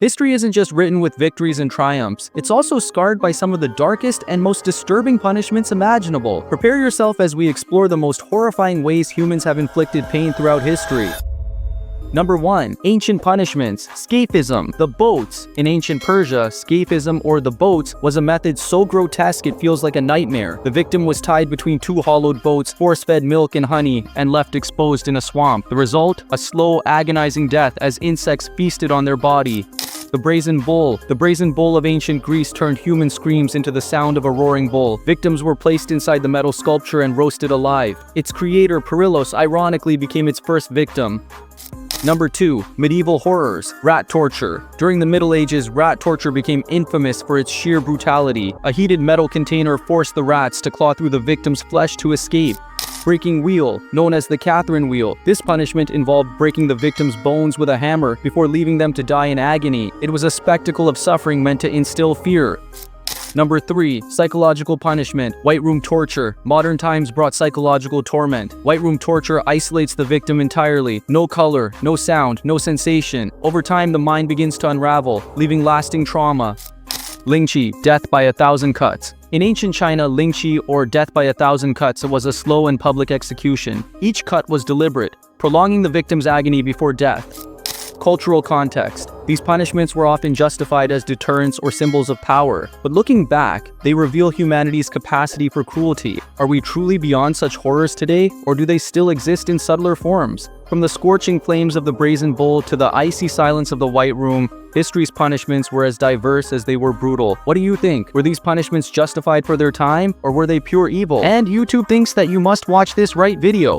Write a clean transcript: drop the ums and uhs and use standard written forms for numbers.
History isn't just written with victories and triumphs, it's also scarred by some of the darkest and most disturbing punishments imaginable. Prepare yourself as we explore the most horrifying ways humans have inflicted pain throughout history. Number 1. Ancient punishments. Scaphism. The boats. In ancient Persia, scaphism or the boats was a method so grotesque it feels like a nightmare. The victim was tied between two hollowed boats, force-fed milk and honey, and left exposed in a swamp. The result? A slow, agonizing death as insects feasted on their body. The Brazen Bull. The Brazen Bull of ancient Greece turned human screams into the sound of a roaring bull. Victims were placed inside the metal sculpture and roasted alive. Its creator, Perillos, ironically became its first victim. Number 2. Medieval horrors. Rat torture. During the Middle Ages, rat torture became infamous for its sheer brutality. A heated metal container forced the rats to claw through the victim's flesh to escape. Breaking wheel, known as the Catherine wheel. This punishment involved breaking the victim's bones with a hammer before leaving them to die in agony. It was a spectacle of suffering meant to instill fear. Number 3. Psychological punishment. White room torture. Modern times brought psychological torment. White room torture isolates the victim entirely. No color, no sound, no sensation. Over time, the mind begins to unravel, leaving lasting trauma. Lingchi, death by 1,000 cuts. In ancient China, Lingchi, or death by 1,000 cuts, was a slow and public execution. Each cut was deliberate, prolonging the victim's agony before death. Cultural context. These punishments were often justified as deterrents or symbols of power, but looking back, they reveal humanity's capacity for cruelty. Are we truly beyond such horrors today, or do they still exist in subtler forms? From the scorching flames of the Brazen Bull to the icy silence of the White Room, history's punishments were as diverse as they were brutal. What do you think? Were these punishments justified for their time, or were they pure evil? And YouTube thinks that you must watch this right video.